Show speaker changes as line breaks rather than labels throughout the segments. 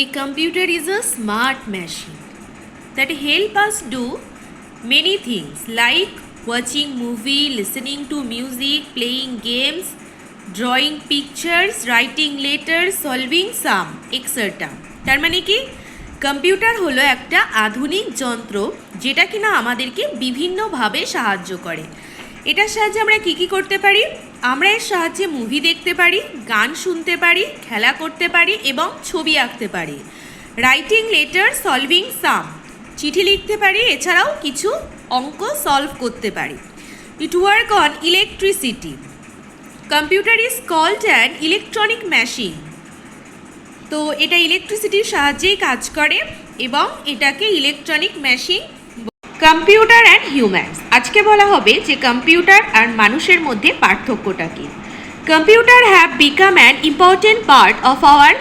A computer is a smart machine that help us do many things like watching movie, listening to music, playing games, drawing pictures, writing letters, solving sum, etc. তার মানে কি computer হলো একটা আধুনিক যন্ত্র যেটা কিনা আমাদেরকে বিভিন্নভাবে সাহায্য করে। এটার সাহায্যে আমরা কি করতে পারি? আমরা এর সাহায্যে মুভি দেখতে পারি, গান শুনতে পারি, খেলা করতে পারি এবং ছবি আঁকতে পারি। রাইটিং লেটার, সলভিং সাম, চিঠি লিখতে পারি, এছাড়াও কিছু অঙ্ক সলভ করতে পারি। It work on electricity. Computer is called an electronic machine. তো এটা ইলেকট্রিসিটির সাহায্যেই কাজ করে এবং এটাকে electronic machine. Computer and humans, আজকে বলা হবে যে কম্পিউটার আর মানুষের মধ্যে পার্থক্যটা কী। Computer have become an important part of our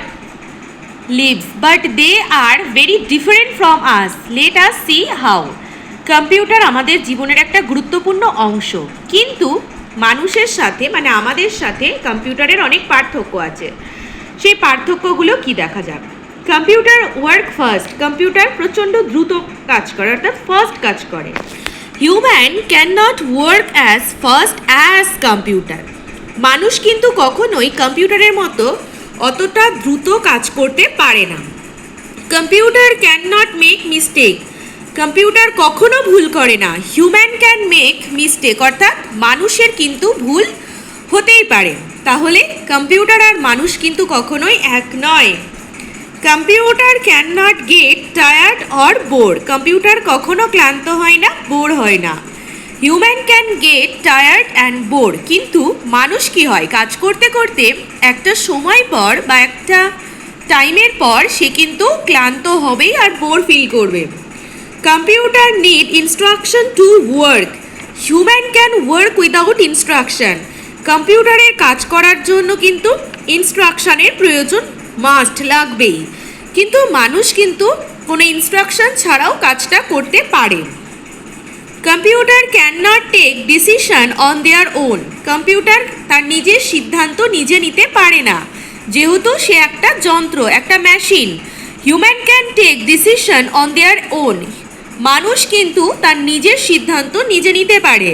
lives but they are very different from us. Let us see how. Computer আমাদের জীবনের একটা গুরুত্বপূর্ণ অংশ, কিন্তু মানুষের সাথে মানে আমাদের সাথে কম্পিউটারের অনেক পার্থক্য আছে। সেই পার্থক্যগুলো কি দেখা যাবে। কম্পিউটার ওয়ার্ক ফার্স্ট, কম্পিউটার প্রচণ্ড দ্রুত কাজ করে, অর্থাৎ ফার্স্ট কাজ করে। Human can not work as first as computer. মানুষ কিন্তু কখনোই কম্পিউটারের মতো অতটা দ্রুত কাজ করতে পারে না। Computer can not make mistake, computer কখনো ভুল করে না। হিউম্যান ক্যান মেক মিস্টেক, অর্থাৎ মানুষের কিন্তু ভুল হতেই পারে। তাহলে কম্পিউটার আর মানুষ কিন্তু কখনোই এক নয়। Computer can not get tired or bore, computer কখনো ক্লান্ত হয় না, বোর হয় না। Human can get tired and bore, কিন্তু মানুষ কি হয়, কাজ করতে করতে একটা সময় পর বা একটা টাইমের পর সে কিন্তু ক্লান্ত হবেই আর বোর ফিল করবে। Computer need instruction to work, human can work without instruction. কম্পিউটারের কাজ করার জন্য কিন্তু ইনস্ট্রাকশানের প্রয়োজন মাস্ট লাগবেই, কিন্তু মানুষ কিন্তু কোনো ইনস্ট্রাকশন ছাড়াও কাজটা করতে পারে। Computer can not take decision on their own, computer তার নিজের সিদ্ধান্ত নিজে নিতে পারে না, যেহেতু সে একটা যন্ত্র, একটা machine. Human can take decision on their own, মানুষ কিন্তু তার নিজের সিদ্ধান্ত নিজে নিতে পারে।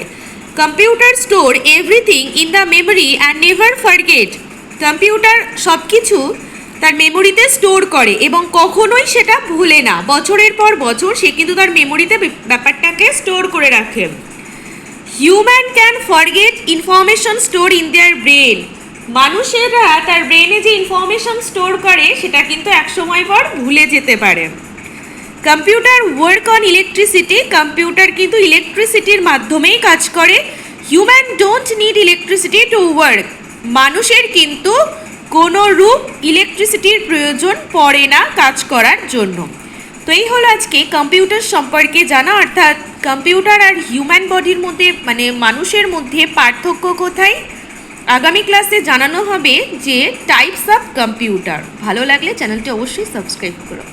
Computer store everything in the memory and never forget, computer সব কিছু তার মেমোরিতে স্টোর করে এবং কখনোই সেটা ভুলে না। বছরের পর বছর সে কিন্তু তার মেমোরিতে ব্যাপারটাকে স্টোর করে রাখে। Human can forget information store in their brain, মানুষেরা তার ব্রেনে যে ইনফরমেশন স্টোর করে সেটা কিন্তু এক সময় পর ভুলে যেতে পারে। Computer work on electricity, computer কিন্তু ইলেকট্রিসিটির মাধ্যমেই কাজ করে। Human don't need electricity to work, মানুষের কিন্তু কোনো রূপ ইলেকট্রিসিটির প্রয়োজন পড়ে না কাজ করার জন্য। তো এই হলো আজকে কম্পিউটার সম্পর্কে জানা, অর্থাৎ কম্পিউটার আর হিউম্যান বডির মধ্যে মানে মানুষের মধ্যে পার্থক্য কোথায়। আগামী ক্লাসে জানানো হবে যে টাইপস অফ কম্পিউটার। ভালো লাগলে চ্যানেলটি অবশ্যই সাবস্ক্রাইব করো।